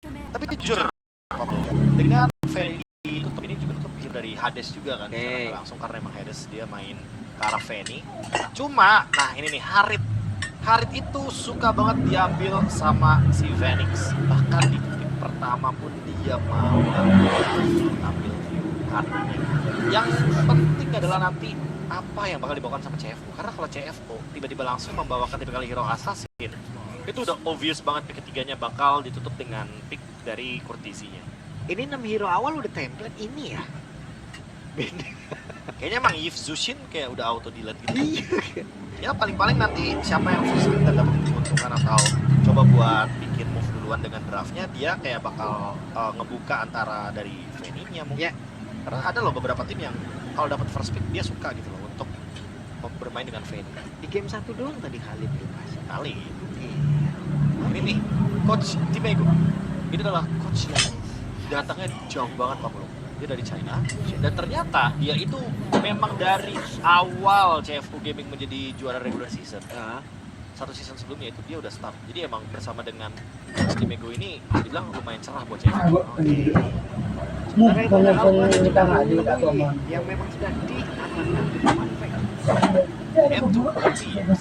Tapi jujur dengan Fendi tutup ini juga tutup dari Hades juga kan. Langsung karena emang Hades dia main ke arah Fanny. Cuma, nah ini nih Harit itu suka banget diambil sama si Phoenix. Bahkan di game pertama pun dia mau ambil Haritnya. Yang penting adalah nanti apa yang bakal dibawakan sama CFO. Karena kalau CFO tiba-tiba langsung membawakan tipikal hero assassin, itu udah obvious banget pick ketiganya bakal ditutup dengan pick dari Courtesy-nya. Ini 6 hero awal udah template ini ya? Kayaknya emang Yves Zushin kayak udah auto delete gitu. Ya paling-paling nanti siapa yang first pick dan dapat keuntungan atau coba buat bikin move duluan dengan draftnya, dia kayak bakal ngebuka antara dari Fanny-nya mungkin. Karena ada loh beberapa tim yang kalau dapat first pick dia suka gitu loh untuk bermain dengan Fanny. Di game 1 doang tadi Khalid belum masih. Khalid. Ini nih, coach tim Ego. Ini adalah coach yang datangnya jauh banget Pak Mulung. Dia dari China dan ternyata dia itu memang dari awal CFU Gaming menjadi juara regular season. Satu season sebelumnya itu dia udah start. Jadi emang bersama dengan Steam Ego ini dibilang lumayan cerah buat CFU. Sementara itu ada yang memang sudah diamankan. M2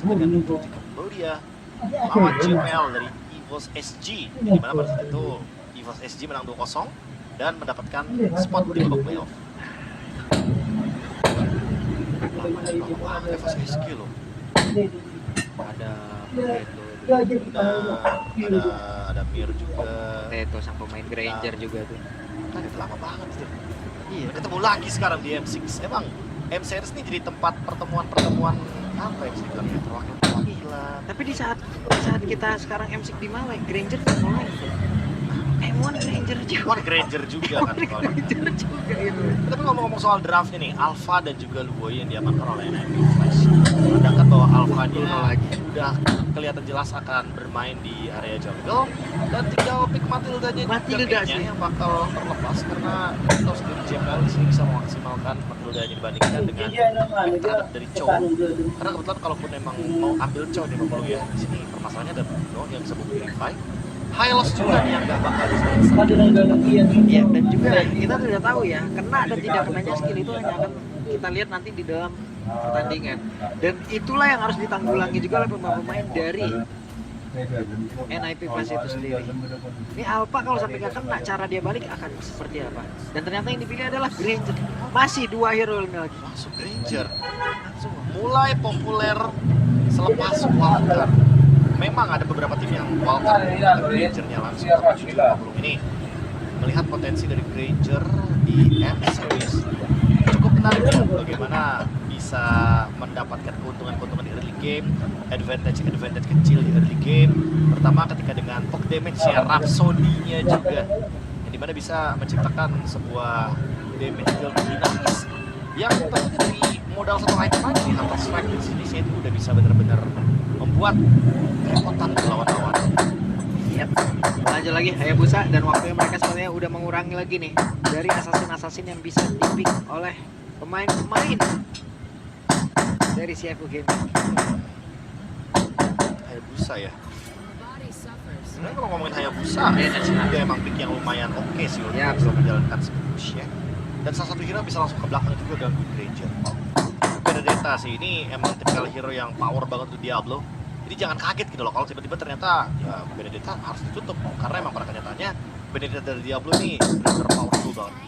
dengan Cambodia, Muhammad JPL dari EVOS SG. Di mana pada saat itu EVOS SG menang 2-0 dan mendapatkan spot di babak playoff. EVOS SG loh. Ada ada Mir juga. Teto sang pemain Granger juga tuh. Kan itu lama banget tuh. Iya, ketemu lagi sekarang di M6. Emang M-Series ini jadi tempat pertemuan-pertemuan apa ya bisa dibilang ya, perwakilan. Tapi di saat kita sekarang M6 di Malai, Granger mulai M1 Granger juga. Granger juga kan. Granger juga itu. Tapi ngomong-ngomong soal draftnya nih, Alpha dan juga Luoy yang diamankan oleh NIP Flash. Sedangkan bahwa Alpha-nya udah kelihatan jelas akan bermain di area jungle dan tinggal pick Matilda-nya juga yang bakal terlepas karena kita sendiri JPL di sini bisa memaksimalkan Matilda-nya dibandingkan dengan pick terhadap dari Chow. Karena kebetulan kalaupun emang mau ambil Chow di Bang ya, di sini permasalahannya ada Bruno yang bisa purify. Hylos juga nih yang gak bakal ya, dan juga kita sudah tahu ya, kena dan tidak kenanya skill itu hanya akan kita lihat nanti di dalam pertandingan, dan itulah yang harus ditanggulangi juga oleh pemain-pemain dari NIP Flash itu sendiri. Ini Alpha kalau sampai gak kena, cara dia balik akan seperti apa? Dan ternyata yang dipilih adalah Granger. Masih 2 hero ini lagi. Masuk Granger. Mulai populer selepas Walker. Memang ada beberapa tim yang Walker Granger-nya langsung, tapi juga belum ini melihat potensi dari Granger di M-Series cukup menarik ya, bagaimana bisa mendapatkan keuntungan-keuntungan di early game, advantage kecil di early game, pertama ketika dengan poke damage-nya, Rhapsody-nya juga yang dimana bisa menciptakan sebuah damage deal dinamis yang tentunya dari modal satu item aja di Hunter Strike di sini itu udah bisa benar-benar membuat kerepotan lawan-lawan. Yap. Lanjut lagi Hayabusa, dan waktunya mereka sebenarnya udah mengurangi lagi nih dari assassin yang bisa dipick oleh pemain-pemain dari CFU Gaming. Hayabusa ya. Sebenarnya kalau ngomongin Hayabusa, dia emang pick yang lumayan oke sih untuk bisa menjalankan push ya. Dan salah satu hero bisa langsung ke belakang juga gangguin Granger. Benedetta sih ini emang tipikal hero yang power banget untuk Diablo. Jadi jangan kaget gitu loh kalau tiba-tiba ternyata ya Benedetta harus ditutup, karena emang pada kenyataannya Benedetta dari Diablo ini benar-benar powerful banget.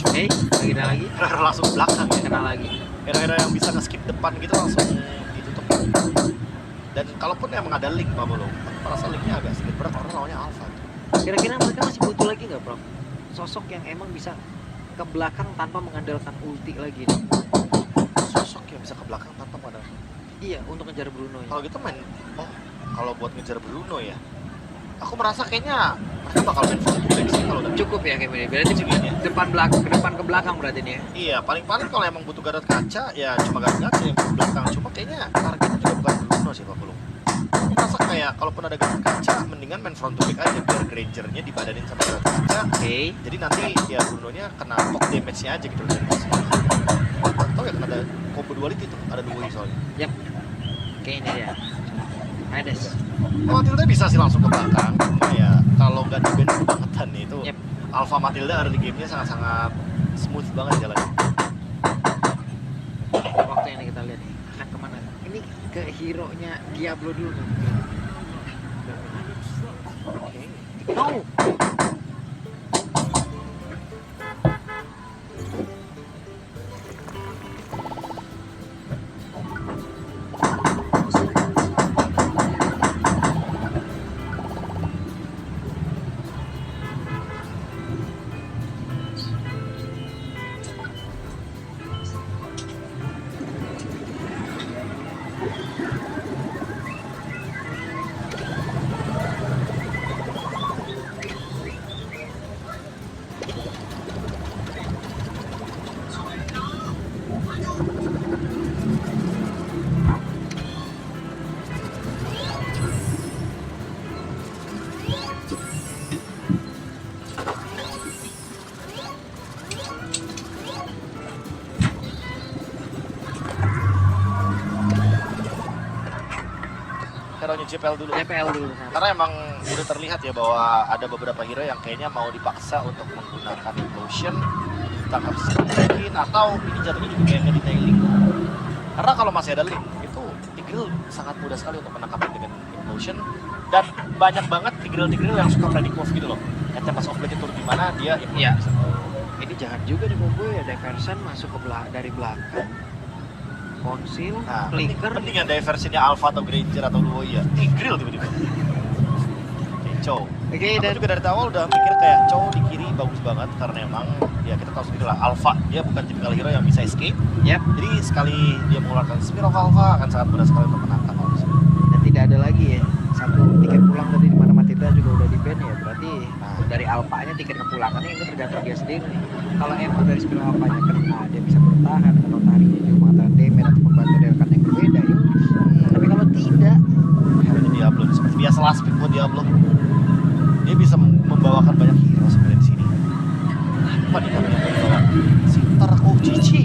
Oke, lagi langsung ke belakang ya. Kena lagi. Hero-hero yang bisa nge-skip depan gitu langsung ditutup. Dan kalaupun emang ada link Pak Bolo, aku rasa linknya agak sedikit berat karena lawannya Alpha. Kira-kira mereka masih butuh lagi nggak, Bro? Sosok yang emang bisa ke belakang tanpa mengandalkan ulti lagi nih. Sosok yang bisa ke belakang tanpa mengandalkan. Iya, untuk ngejar Bruno ya. Kalau gitu kalau buat ngejar Bruno ya, aku merasa kayaknya mereka bakal main full back sih kalau udah cukup ya kayak gini. Berarti depan ke belakang berarti nih ya. Iya, paling-paling kalau emang butuh Gatot kaca ya cuma Gatot kaca yang ke belakang. Cuma kayaknya targetnya juga bukan Bruno sih Pak Pulung. Aku merasa kayak kalaupun ada Gatot kaca mendingan main front to back aja biar Granger-nya dibadanin sama Gatot kaca. Oke. Jadi nanti ya Bruno-nya kena poke damage-nya aja gitu dari pas. Atau ya kan ada combo duality tuh, ada dua soalnya. Yap. Oke, ini dia. Hades. Matilda bisa sih langsung ke belakang, cuma ya Alpha Matilda early gamenya sangat-sangat smooth banget jalannya. Waktu ini kita lihat nih akan kemana. Ini ke hero-nya Diablo dulu nih. Oke. No. Hero-nya JPL dulu. DPL dulu. Karena emang udah terlihat ya bahwa ada beberapa hero yang kayaknya mau dipaksa untuk menggunakan implosion, ditangkap mungkin, atau ini jatuhnya juga kayak nge-detailing. Karena kalau masih ada link, itu Tigreal sangat mudah sekali untuk menangkap dengan implosion. Dan banyak banget Tigreal yang suka predict move gitu loh. Tempest of Blade turun di mana dia Iya. Ini jahat juga di combo ya, Diversion masuk ke dari belakang. Konsil, Nah, flicker. penting diversionnya Alpha atau Granger atau Luo ya. Tigreal tiba-tiba. Oke, Chow. Oke, Aku dan juga dari awal udah mikir kayak Chow di kiri bagus banget karena emang ya kita tahu sendiri lah Alpha dia bukan tipikal hero yang bisa escape. yep. Jadi sekali dia mengeluarkan Spear of Alpha akan sangat mudah sekali untuk menangkap hal tersebut. Dan tidak ada lagi ya satu tiket pulang tadi di mana Matilda juga udah di ban ya, berarti dari Alpha-nya tiket kepulangannya itu tergantung dia sendiri nih. Kalau emang dari skill Alpha-nya kena dia bisa bertahan atau tarinya juga mengatakan damage atau membantu rekan yang berbeda yuk. Tapi kalau tidak, Hero Diablo seperti biasa last pick buat Diablo. Dia bisa membawakan banyak hero sebenarnya di sini. Apa nih namanya yang membawa? Sinter Cici.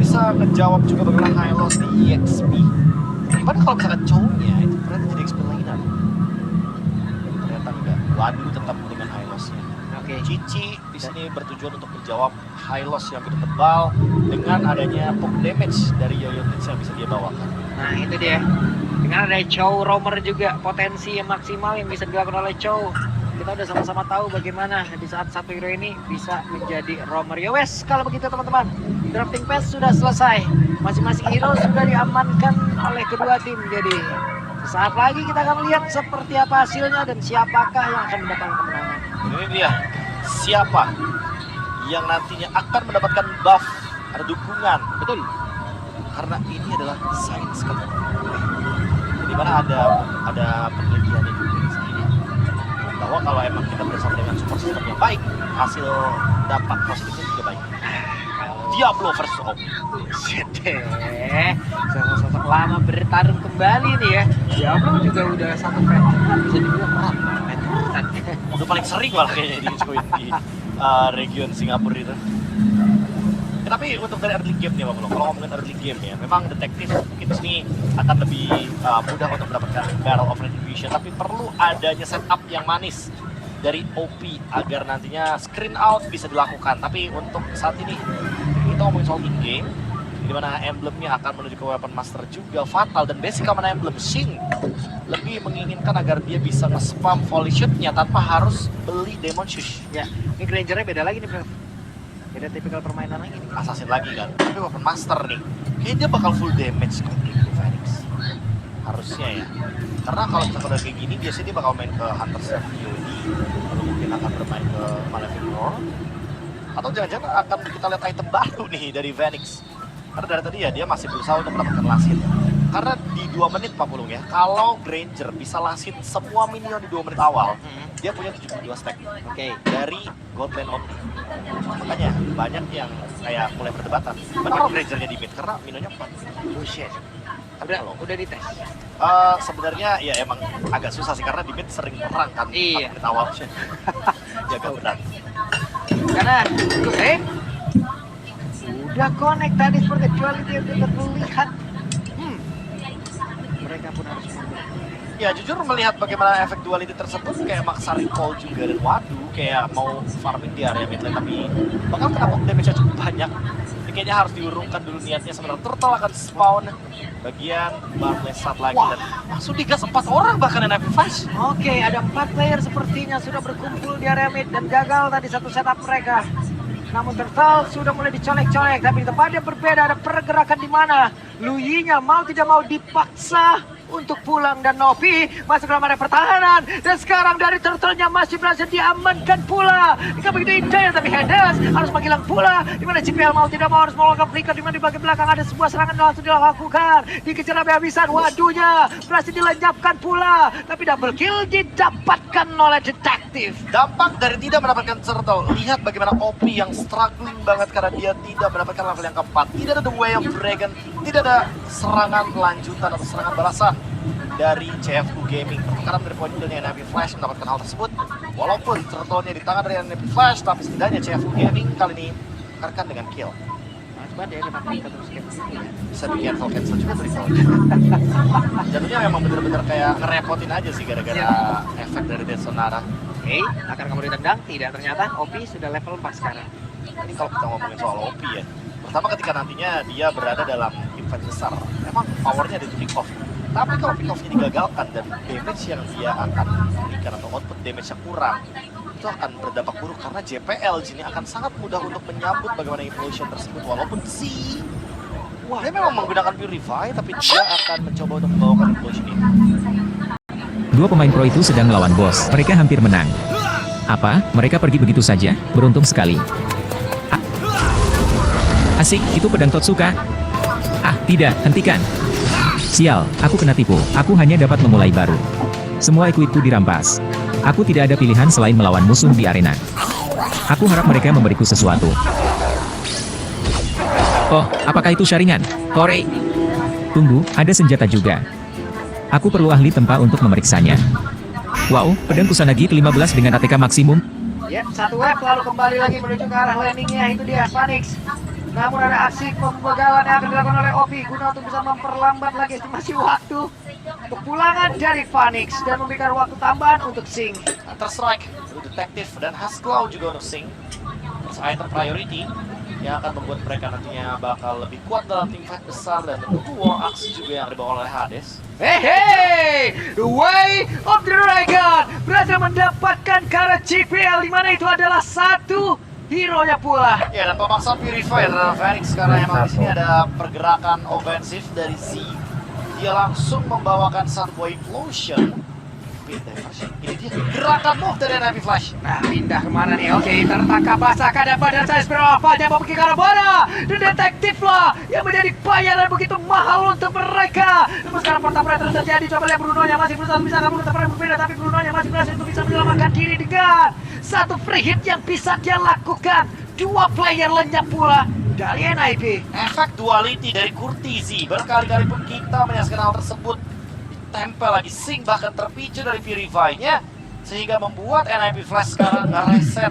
Bisa ngejawab juga bagaimana high loss di EXP. Padahal kalau misalkan cowoknya itu ternyata jadi XP laner. Ternyata enggak. Waduh tetap dengan high loss-nya. oke. Cici di sini bertujuan untuk menjawab high loss yang begitu tebal dengan adanya poke damage dari Yoyo Blitz yang bisa dia bawakan. Nah itu dia. Dengan ada Chow Roamer juga potensi yang maksimal yang bisa dilakukan oleh Chow. Kita udah sama-sama tahu bagaimana di saat satu hero ini bisa menjadi roamer. Ya wes, kalau begitu teman-teman, drafting phase sudah selesai. Masing-masing hero sudah diamankan oleh kedua tim. Jadi saat lagi kita akan lihat seperti apa hasilnya dan siapakah yang akan mendapatkan kemenangan. Ini dia siapa yang nantinya akan mendapatkan buff atau dukungan. Betul. Karena ini adalah sains di mana ada penelitiannya juga di sini bahwa kalau emang kita bersama dengan support system yang baik, hasil dapat positifnya juga baik. Diablo versus Om. Sedeh, sosok lama bertarung kembali nih ya. Diablo juga udah satu veteran, bisa dibilang veteran. Udah paling sering malah kayaknya di region Singapura itu. Tapi untuk dari early game nih Pak Belum, kalau ngomongin early game ya, memang detektif mungkin sini akan lebih mudah untuk mendapatkan Barrel of Retribution, tapi perlu adanya setup yang manis dari OP agar nantinya screen out bisa dilakukan. Tapi untuk saat ini kita ngomongin soal in game, di mana emblemnya akan menuju ke weapon master juga fatal, dan basic command emblem Sing lebih menginginkan agar dia bisa nge-spam volley shoot-nya tanpa harus beli Demon Shush. Ya, ini Granger-nya beda lagi nih, Bro. Beda tipikal permainan lagi nih. Assassin lagi kan, tapi weapon master nih kayaknya dia bakal full damage completely Phoenix harusnya ya, karena kalau misalkan udah kayak gini biasanya dia bakal main ke Hunter COD, lalu mungkin akan bermain ke Malefic Roar, atau jangan-jangan akan kita lihat item baru nih dari Phoenix, karena dari tadi ya dia masih berusaha untuk mendapatkan lasit. Karena di 2 menit Pak Pulung ya, kalau Granger bisa lasit semua minion di 2 menit awal, dia punya 72 stack. Oke. Dari Godland Omni. Makanya banyak yang kayak mulai perdebatan. Kenapa Grangernya di mid? Karena minionnya 4. Bullshit. Udah dites. Sebenarnya ya emang agak susah sih karena di mid sering perang kan. Iya. 4 menit awal. Jaga berat. Karena udah connect tadi seperti duality yang tidak terlihat. Mereka pun harus mundur. Ya jujur melihat bagaimana efek duality tersebut kayak maksa recall juga, dan waduh kayak mau farming di area mid lane tapi bakal kena pop damage-nya cukup banyak. Ini kayaknya harus diurungkan dulu niatnya, sementara Turtle akan spawn bagian Barley saat lagi dan langsung digas 4 orang bahkan NIP Flash. Oke, ada 4 player sepertinya sudah berkumpul di area mid dan gagal tadi satu setup mereka. Namun Turtle sudah mulai dicolek-colek, tapi tempatnya berbeda, ada pergerakan di mana Luyinya mau tidak mau dipaksa untuk pulang dan Novi masuk dalam area pertahanan dan sekarang dari Turtle-nya masih berhasil diamankan pula. Jika begitu indah tapi Hendes harus menghilang pula, di mana JPL mau tidak mau harus melakukan flicker, di mana di bagian belakang ada sebuah serangan yang langsung dilakukan, dikejar habis-habisan. Waduhnya berhasil dilenyapkan pula, tapi double kill didapatkan oleh detektif. Dampak dari tidak mendapatkan Turtle, lihat bagaimana OP yang struggling banget karena dia tidak mendapatkan level yang keempat. Tidak ada The Way of Dragon, tidak ada serangan lanjutan atau serangan balasan dari CFU Gaming. Pertukaran dari poin dari NIP Flash mendapatkan hal tersebut. Walaupun Turtle-nya di tangan dari NIP Flash, tapi setidaknya CFU Gaming kali ini akan dengan kill. Coba deh dapat kita terus kayak begini ya. Bisa bikin full cancel juga dari Fall. Jatuhnya memang bener-bener kayak ngerepotin aja sih gara-gara efek dari Death Sonara. Oke, akan kamu ditendang? Tidak, ternyata Opi sudah level 4 sekarang. Ini kalau kita ngomongin soal OP ya, pertama ketika nantinya dia berada dalam event besar, memang powernya ada di pick off. Tapi kalau pick off-nya digagalkan dan damage yang dia akan berikan atau output damage yang kurang, itu akan berdampak buruk karena JPL sini akan sangat mudah untuk menyambut bagaimana implosion tersebut. Walaupun dia memang menggunakan Purify, tapi dia akan mencoba untuk membawakan implosion ini. Dua pemain pro itu sedang melawan bos. Mereka hampir menang. Apa? Mereka pergi begitu saja? Beruntung sekali. Asik, itu pedang Totsuka. Ah, tidak, hentikan. Sial, aku kena tipu. Aku hanya dapat memulai baru. Semua equipku dirampas. Aku tidak ada pilihan selain melawan musuh di arena. Aku harap mereka memberiku sesuatu. Oh, apakah itu Sharingan? Hore! Tunggu, ada senjata juga. Aku perlu ahli tempa untuk memeriksanya. Wow, pedang Kusanagi ke-15 dengan ATK maksimum. Ya, satu wave lalu kembali lagi menuju ke arah landingnya, itu dia Phoenix. Namun ada aksi pembegalan yang akan dilakukan oleh Opi guna untuk bisa memperlambat lagi estimasi waktu kepulangan dari Phoenix dan memberikan waktu tambahan untuk Sing. Counter-Strike, Detektif, dan Hasclaw juga untuk Sing. Terus item priority yang akan membuat mereka nantinya bakal lebih kuat dalam tim fight besar, dan tentu War Axe juga yang dibawa oleh Hades. Hey, The Way of the Dragon berhasil mendapatkan karet JPL, di mana itu adalah satu hero-nya pula. Ya, dan pemaksa Purifier Phoenix karena emang di sini ada pergerakan ofensif dari Z. Dia langsung membawakan satu buah implosion. Ini dia gerakan move dari NIP Flash. Nah, pindah kemana nih? Oke, tertangkap basah kadang badan saya Spiral dia mau pergi ke arah mana? Dan detektif lah yang menjadi bayaran begitu mahal untuk mereka. Namun sekarang pertempuran terus terjadi. Coba lihat Bruno-nya masih berusaha bisa kabur ke tempat yang berbeda, tapi Bruno-nya masih berhasil untuk bisa menyelamatkan diri dengan satu free hit yang bisa dia lakukan. Dua player lenyap pula dari NIP. Efek duality dari Kurtizi. Berkali-kali pun kita menyaksikan hal tersebut. Tempel lagi Sing bahkan terpicu dari Purify-nya sehingga membuat NIP Flash sekarang ngereset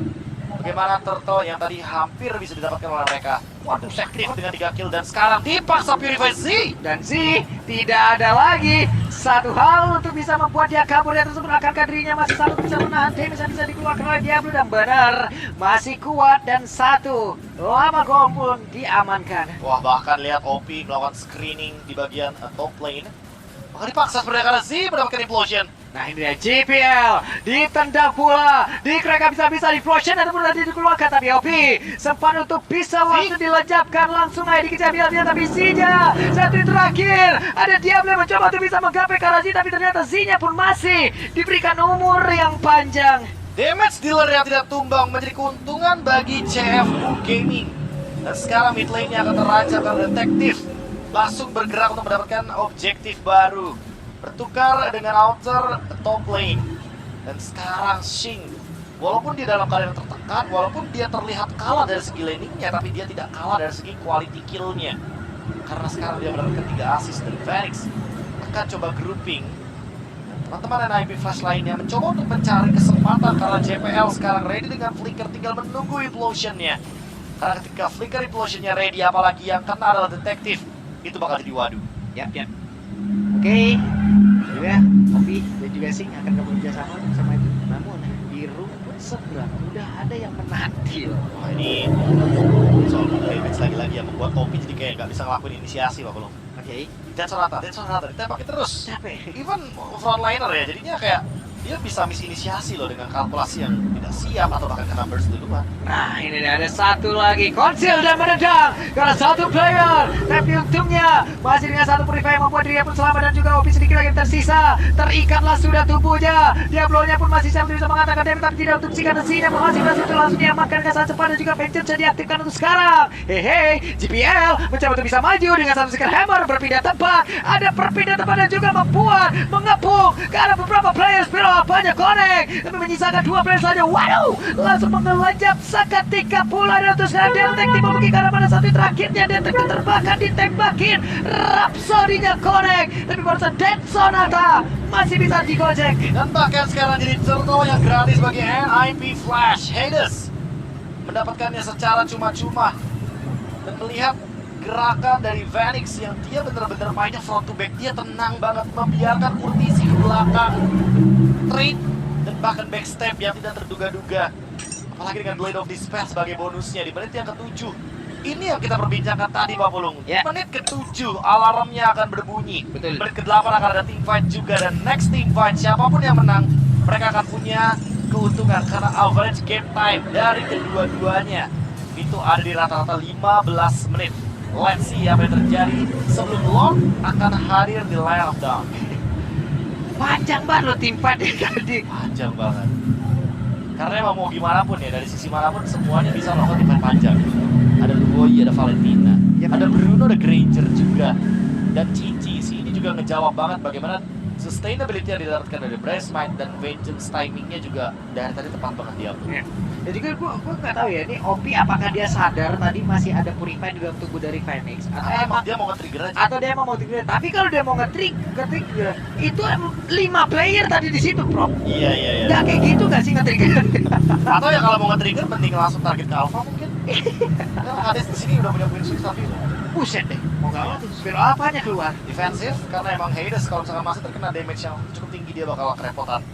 bagaimana Turtle yang tadi hampir bisa didapatkan oleh mereka. Waduh, sektif dengan 3 kill dan sekarang dipaksa Purify Z. Dan Z tidak ada lagi satu hal untuk bisa membuat dia kabur. Dia tersebut akankah dirinya masih sanggup bisa menahan damage yang bisa dikeluarkan oleh Diablo, dan benar masih kuat dan satu lama gong pun diamankan. Wah, bahkan lihat OP melakukan screening di bagian top lane. Maka dipaksa sebenarnya karena Z mendapatkan implosion. Nah, ini dia JPL ditendang pula, dikerahkan bisa-bisa di implosion ataupun nanti dikeluarkan, tapi OP sempat untuk bisa langsung dilenyapkan, langsung aja dikejar dia, tapi Z-nya satu terakhir. Ada Diablo yang mencoba untuk bisa menggapai ke arah Z, tapi ternyata Z-nya pun masih diberikan umur yang panjang. Damage dealer yang tidak tumbang menjadi keuntungan bagi CFU Gaming. Dan sekarang mid lane-nya akan terancam karena detektif langsung bergerak untuk mendapatkan objektif baru. Bertukar dengan outer top lane. Dan sekarang Sing, walaupun dia dalam keadaan tertekan, walaupun dia terlihat kalah dari segi laningnya, tapi dia tidak kalah dari segi quality kill-nya. Karena sekarang dia mendapatkan 3 assist dari Phoenix. Akan coba grouping. Teman-teman NIP Flash lainnya mencoba untuk mencari kesempatan karena JPL sekarang ready dengan flicker, tinggal menunggu implosion-nya. Karena ketika flicker implosion-nya ready, apalagi yang kena adalah detektif, itu bakal jadi waduh. Yap. Oke. juga Opi dan juga Sing akan bekerja sama sama itu. Namun di rumput seberang udah ada yang menanti loh. Wah ini soal damage lagi-lagi yang membuat Opi jadi kayak nggak bisa ngelakuin inisiasi Pak Pulung. Oke. Dan Sonata ditembakin terus. Capek. Even frontliner ya, jadinya kayak dia bisa misinisiasi loh dengan kalkulasi yang tidak siap atau bahkan kena burst duluan. Nah ini nih, ada satu lagi konsil dan menendang karena satu player, tapi untungnya masih dengan satu purify yang membuat dirinya pun selamat dan juga Opi sedikit lagi tersisa. Terikatlah sudah tubuhnya, Diablo-nya pun masih bisa mengatakan damage tapi tidak untuk sikat besinya masih itu langsung diamankan ke saat cepat dan juga Vengeance diaktifkan untuk sekarang. Hehe, GPL mencoba untuk bisa maju dengan satu skill hammer berpindah tempat, ada perpindahan tempat dan juga membuat mengepung ke arah beberapa players. Banyak connect, tapi menyisakan 2 player saja. Waduh, langsung mengelajap seketika pula dan untuk sekarang Deltek tiba pergi karena pada satu terakhirnya Deltek terbakar ditembakin. Rhapsody-nya connect, tapi barusan Dead Sonata masih bisa digojek. Dan bahkan sekarang jadi turtle yang gratis bagi NIP Flash. Hades mendapatkannya secara cuma-cuma dan melihat gerakan dari Vanix yang dia benar-benar mainnya front to back, dia tenang banget membiarkan Kurtisi di belakang trade dan bahkan backstep yang tidak terduga-duga, apalagi dengan Blade of Despair sebagai bonusnya di menit yang ke-7. Ini yang kita perbincangkan tadi Pak Pulung. Menit ke-7 alarmnya akan berbunyi. Betul. Menit ke-8 akan ada team fight juga, dan next team fight siapapun yang menang mereka akan punya keuntungan karena average game time dari kedua-duanya itu ada di rata-rata 15 menit. Let's see apa yang terjadi sebelum Lord akan hadir di Line of Dawn. Panjang banget loh tim fight tadi. Panjang banget. Karena emang mau gimana pun ya, dari sisi manapun semuanya bisa melakukan event panjang. Ada Luoyi, ada Valentina, ada Bruno, ada Granger juga. Dan Cici sih ini juga ngejawab banget bagaimana sustainability yang didapatkan dari Brace Might dan Vengeance timingnya juga dari tadi tepat banget dia. Ya. Dan juga gue nggak tahu ya, ini Opi apakah dia sadar tadi masih ada purify di dalam tubuh dari Phoenix atau emang dia mau nge-trigger aja. atau dia emang mau trigger. Tapi kalau dia mau nge-trigger itu 5 player tadi di situ, Bro. Iya. Nggak kayak gitu nggak sih nge-trigger? Atau ya kalau mau nge-trigger mending langsung target ke Alpha mungkin. Karena Hades di sini udah punya switch tapi Buset deh, mau nggak mau tuh Spiro apanya keluar? defensif karena emang Hades kalau misalkan masih terkena damage yang cukup tinggi dia bakal kerepotan.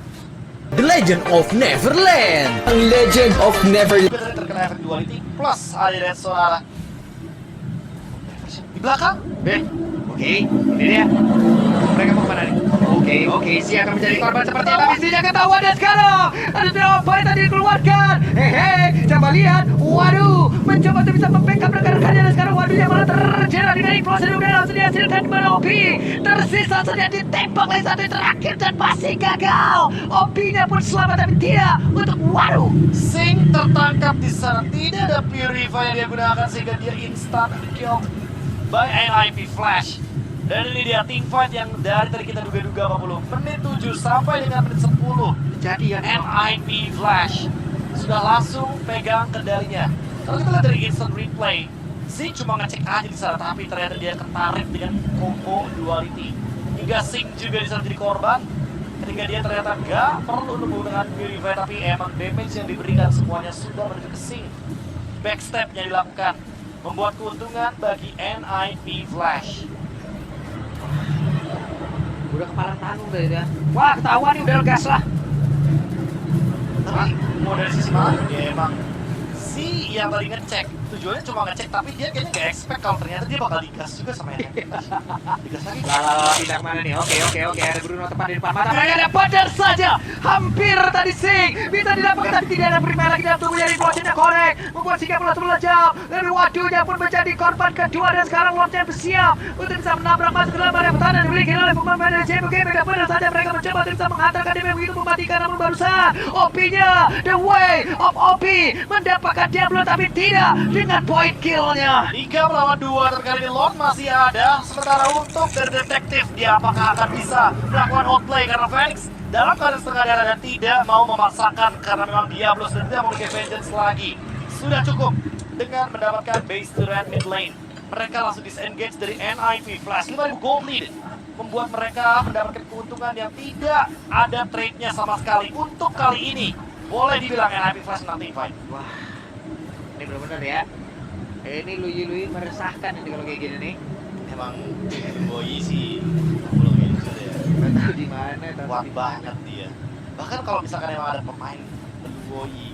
The Legend of Neverland. Legend of Neverland. Juga tadi terkena efek duality plus ada Dead Sonata di belakang. Oke, ini dia. Mereka mau kemana nih? Oke, si akan menjadi korban sepertinya, tapi sinya ketahuan dan sekarang ada drop point tadi dikeluarkan. Hehe, coba lihat. Waduh, mencoba untuk bisa membackup rekan-rekannya dan sekarang waduhnya malah terjerat dengan implosi dan udah langsung dihasilkan kembali Opi. Tersisa saja ditembak lagi satu yang terakhir dan masih gagal. Opinya pun selamat tapi tidak untuk waduh. Sing tertangkap di sana, tidak ada Purify yang dia gunakan sehingga dia instant kill by NIP Flash. Dan ini dia team fight yang dari tadi kita duga-duga 40 menit 7 sampai dengan menit 10. Jadi ya NIP Flash sudah langsung pegang kendalinya. Kalau kita lihat dari instant replay, Sing cuma ngecek aja di sana, tapi ternyata dia ketarik dengan combo duality. Hingga Sing juga di sana jadi korban. Ketika dia ternyata gak perlu untuk menggunakan Purify, tapi emang damage yang diberikan semuanya sudah menuju ke Sing. Backstep yang dilakukan membuat keuntungan bagi NIP Flash. udah kepala tanggung tadi ya. Wah, ketahuan nih udah gas lah. Tapi mau dari sisi mana dia emang si yang tadi ngecek tujuannya cuma ngecek, tapi dia kayaknya nggak expect kalau ternyata dia bakal digas juga sama yang digas lagi. Lah, pindah mana nih? Oke, ada Bruno tepat di depan mata mereka, ada Badar saja. Hampir tadi Sing bisa didapatkan, tapi tidak ada prima lagi dalam tubuhnya. Inflasinya korek, membuat Sing pula melejam. Tapi waduhnya pun menjadi korban kedua dan sekarang Lordnya bersiap untuk bisa menabrak masuk ke dalam area pertahanan yang dimiliki oleh pemain dari JBG. Beda benar saja mereka mencoba untuk bisa menghantarkan dia begitu mematikan, namun barusan OP-nya, the way of OP mendapatkan Diablo tapi tidak dengan point kill-nya. 3 melawan 2 terkali ini Lord masih ada. Sementara untuk dari detektif, dia apakah akan bisa melakukan outplay karena Phoenix dalam keadaan setengah darah dan tidak mau memaksakan karena memang Diablo sudah tidak memiliki vengeance lagi. Sudah cukup dengan mendapatkan base turret mid lane. Mereka langsung disengage dari NIP Flash. 5.000 gold lead membuat mereka mendapatkan keuntungan yang tidak ada trade-nya sama sekali. Untuk kali ini boleh dibilang NIP Flash menang team fight. Wah, ini benar-benar ya. Ini Lui meresahkan ini kalau kayak gini nih. Emang Boyi sih belum ini juga ya. Nggak tahu di mana. Kuat banget dia. Bahkan kalau misalkan emang ada pemain Woi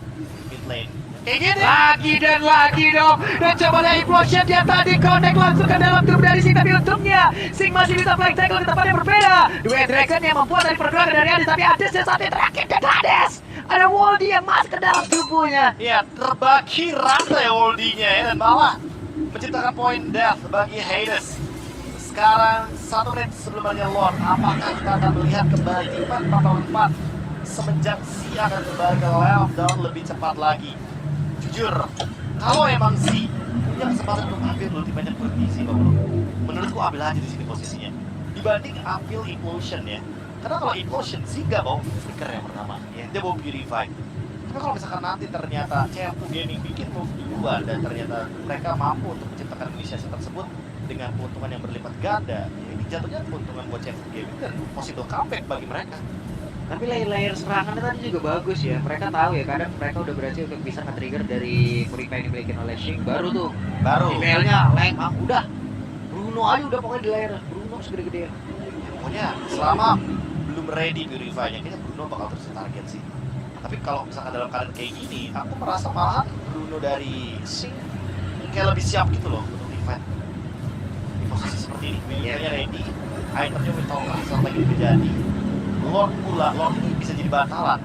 mid lane kayak gini Lagi dan lagi dong. Dan coba lihat implosion dia tadi connect langsung ke dalam tubuh dari Sing. Tapi untungnya Sing masih bisa flank tackle ke tempat yang berbeda. Dua Dragon yang membuat dari pergerakan dari Hades. Tapi Hades yang satu terakhir dan Hades. Ada Woldy yang masuk ke dalam tubuhnya. ya terbagi rata ya Woldy-nya ya, dan malah menciptakan poin death bagi Hades. Sekarang 1 menit sebelum adanya Lord, apakah kita akan melihat kembali 4-4 semenjak Si akan kembali ke level down lebih cepat lagi? Jujur, kalau emang Si punya kesempatan untuk ambil lebih banyak berisi, menurutku ambil aja di sini posisinya. Dibanding ambil Implosion ya. Karena kalau Implosion Si nggak bawa Flicker yang pertama, ya dia bawa Purify. Tapi kalau misalkan nanti ternyata CFU Gaming bikin move duluan dan ternyata mereka mampu untuk menciptakan inisiasi tersebut dengan keuntungan yang berlipat ganda, ya ini jatuhnya keuntungan buat CFU Gaming dan possible comeback bagi mereka. Tapi layer serangannya tadi juga bagus ya. Mereka tahu ya, kadang mereka udah berhasil untuk bisa nge-trigger dari Purify yang dimiliki oleh Sing. Baru tuh Baru. emailnya leng, udah Bruno aja udah pokoknya di layer. Bruno segede-gede ya. Pokoknya selama belum ready Purify-nya, kayaknya Bruno bakal terus target sih. Tapi kalau misalkan dalam keadaan kayak gini, aku merasa malahan Bruno dari Sing kayak lebih siap gitu loh untuk event. Di posisi seperti ini, Purify-nya ready, itemnya Winter saat lagi terjadi. Lord pula, Lord ini bisa jadi bantalan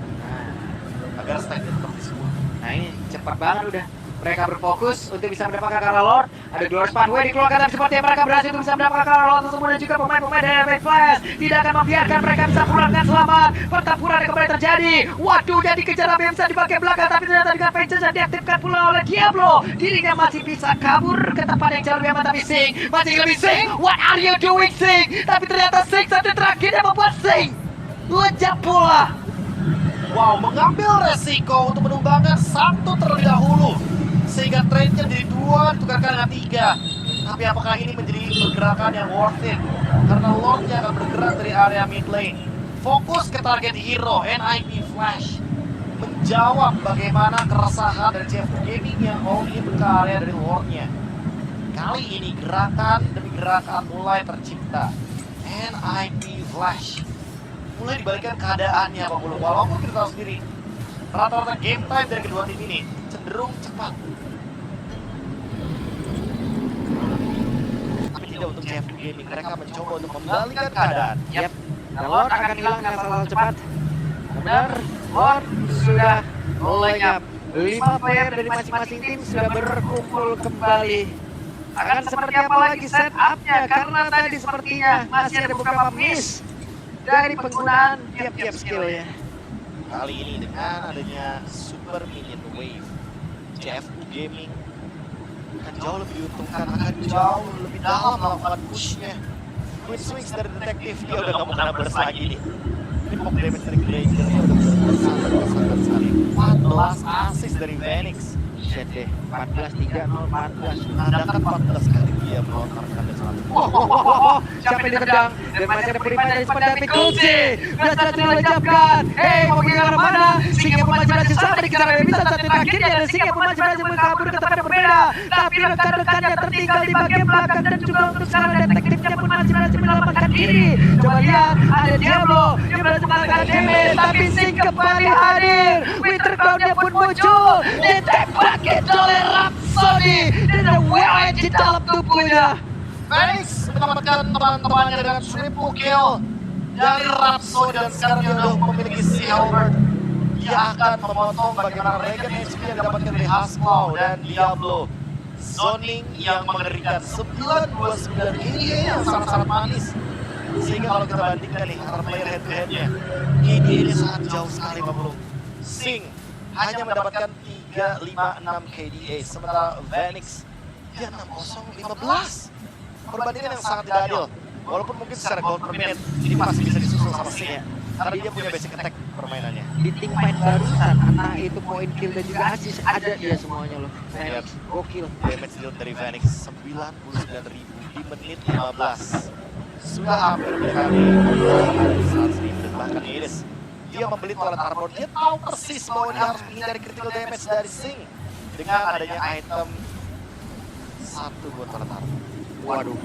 agar stack tetap disebut. Nah ini cepat banget udah. Mereka berfokus untuk bisa mendapatkan Kara Lord. Ada Glorious Pathway dikeluarkan, tapi seperti mereka berhasil untuk bisa mendapatkan Kara Lord tersebut. Dan juga pemain-pemain dari Red Flash tidak akan membiarkan mereka bisa pulang dengan selamat. Pertempuran yang kembali terjadi. Waduh, dia dikejar Abemsa di bagian belakang, tapi ternyata dengan Vengeance diaktifkan pula oleh Diablo. Dirinya masih bisa kabur ke tempat yang jauh lebih aman, tapi Sing masih lebih Sing. What are you doing, Sing? Tapi ternyata Sing satu terakhir yang membuat Sing lejap pula. Wow, mengambil resiko untuk menumbangkan satu terlebih dahulu sehingga trade-nya jadi 2 ditukarkan dengan 3. Tapi apakah ini menjadi pergerakan yang worth it? Karena Lord-nya akan bergerak dari area mid lane, fokus ke target hero NIP Flash, menjawab bagaimana keresahan dari CFU Gaming yang all in ke area dari Lord-nya. Kali ini gerakan demi gerakan mulai tercipta. NIP Flash mulai dibalikkan keadaannya, Pak Bulu. Walaupun kita tahu sendiri rata-rata game time dari kedua tim ini cenderung cepat, tapi tidak untuk CFU Gaming. Mereka mencoba untuk membalikkan keadaan. Yap, dan Lord akan hilang dengan sangat cepat. Benar, Lord sudah lenyap. 5 player dari masing-masing tim sudah berkumpul kembali. Akan seperti apa lagi setup-nya? Karena tadi sepertinya masih ada beberapa miss dari penggunaan tiap-tiap skill ya. Kali ini dengan adanya Super Minion Wave, CFU Gaming akan jauh lebih diuntungkan, akan jauh lebih dalam melakukan push-nya. Quick swings dari detektif, dia udah gak mau kena burst lagi nih. Ini pop damage dari Granger-nya udah bener-bener sekali. 14 assist dari Phoenix. Set deh, 14-3-0, 14. Menandakan 14 kali dia melontarkan dan selalu. Siapa yang ditendang? Dan masih ada Purify dari pendamping Kunci. Berhasil dilejapkan. Hei, mau pergi ke arah mana? Sing yang pun masih berhasil sama dikejar oleh bisa satu akhirnya. Dan Sing yang pun masih berhasil kabur ke tempat yang berbeda. Tapi rekan-rekannya tertinggal di bagian belakang. Dan juga untuk sekarang detektifnya pun masih berhasil menyelamatkan diri. Coba lihat, ada Diablo yang berhasil melakukan damage. Tapi Sing kembali hadir. Winter Crown-nya pun muncul. Ditembak oleh Rhapsody. Dan ada WOE di dalam tubuhnya. Phoenix menyelamatkan teman-temannya dengan triple kill dari Rhapsody, dan sekarang dia sudah memiliki si Halberd. Dia akan memotong bagaimana Regen HP yang didapatkan dari Hasclaw dan Diablo. Zoning yang mengerikan 929 KDA yang sangat-sangat manis. Sehingga kalau kita bandingkan nih antara player head to headnya, KDA ini sangat jauh sekali, Pak Bulu. Sing hanya mendapatkan 356 KDA, sementara Phoenix dia 6015. Perbandingan yang sangat tidak adil. Walaupun mungkin secara gold per minute ini masih bisa disusul sama Sing, karena dia punya basic attack permainannya. Di tim fight barusan, entah itu poin kill dan juga assist, ada dia semuanya loh. Lihat. Gokil. Damage deal dari Phoenix 99.000 di menit 15. Sudah hampir mendekati 100.000, dan bahkan Iris dia membeli toilet armor. Dia tahu persis bahwa dia harus menghindari critical damage dari Sing dengan adanya item 1 buat toilet armor. Waduh.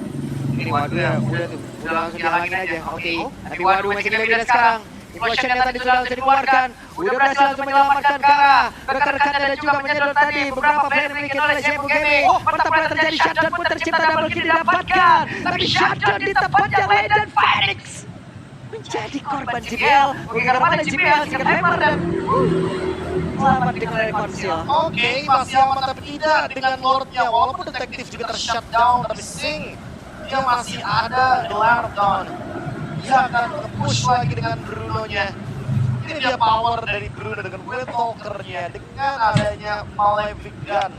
Ini waduh ya, udah langsung dihalangin aja. Oke, tapi waduh masih lebih dari sekarang. Implosion yang tadi sudah langsung dikeluarkan. Udah berhasil langsung menyelamatkan Kara. Rekan-rekannya dan juga menyedot tadi beberapa player dimiliki oleh Zebu Gaming. Pertama terjadi shutdown pun tercipta double kill didapatkan. Tapi shutdown di tempatnya lain dan Phoenix menjadi korban JBL. Mengingat mana JBL singkat hammer dan selamat dengan rekonsil. Oke, masih aman tapi tidak dengan Lordnya. Walaupun detektif juga tershutdown, tapi Sing dia masih ada gelar down. Dia akan nge-push lagi dengan Bruno-nya. Ini dia power dari Bruno dengan Windtalker-nya, dengan adanya Malefic Gun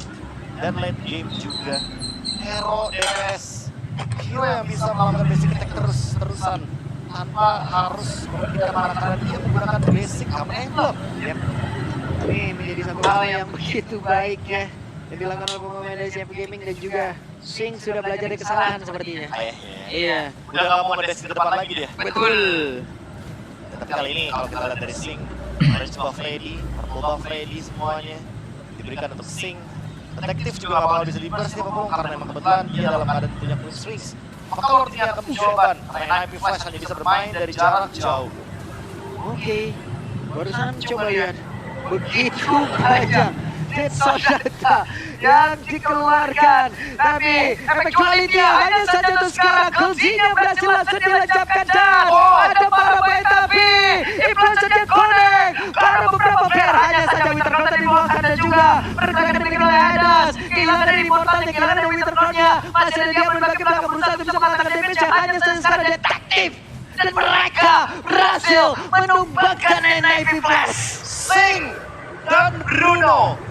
dan late game juga. Hero DPS, hero yang bisa melakukan basic attack terus-terusan tanpa harus memikirkan mana karena dia menggunakan basic command emblem. Yep. Ini menjadi satu hal yang begitu baik ya yang dilakukan oleh pemain dari CF Gaming dan juga Sing sudah belajar dari kesalahan sepertinya. Iya, Udah gak mau mendesk ke depan lagi dia. betul. Tapi kali ini kalau kita lihat dari Sing, orange buff ready, purple buff ready semuanya diberikan untuk Sing. Detektif juga gak bakal bisa diburst nih Popong karena memang kebetulan dia dalam keadaan punya quick swings. Maka Lordnya akan mencoba karena IP Flash hanya bisa bermain dari jarak jauh. Oke, barusan coba lihat begitu banyak dead data yang dikeluarkan, tapi efektualitinya hanya saja untuk sekarang. Golzinya berhasil langsung dilencapkan dan ada para bayi tapi Implosion yang connect karena beberapa player hanya saja Wintercrown tadi dibuangkan dan juga pergerakan dimiliki oleh Hadas. Kehilangan dari Immortalnya, kehilangan dari Wintercrownnya, masih ada dia berbagi belakang berusaha untuk bisa mengatakan damage yang hanya saja sekarang detektif dan mereka berhasil menumbangkan NIP Flash. Sing dan Bruno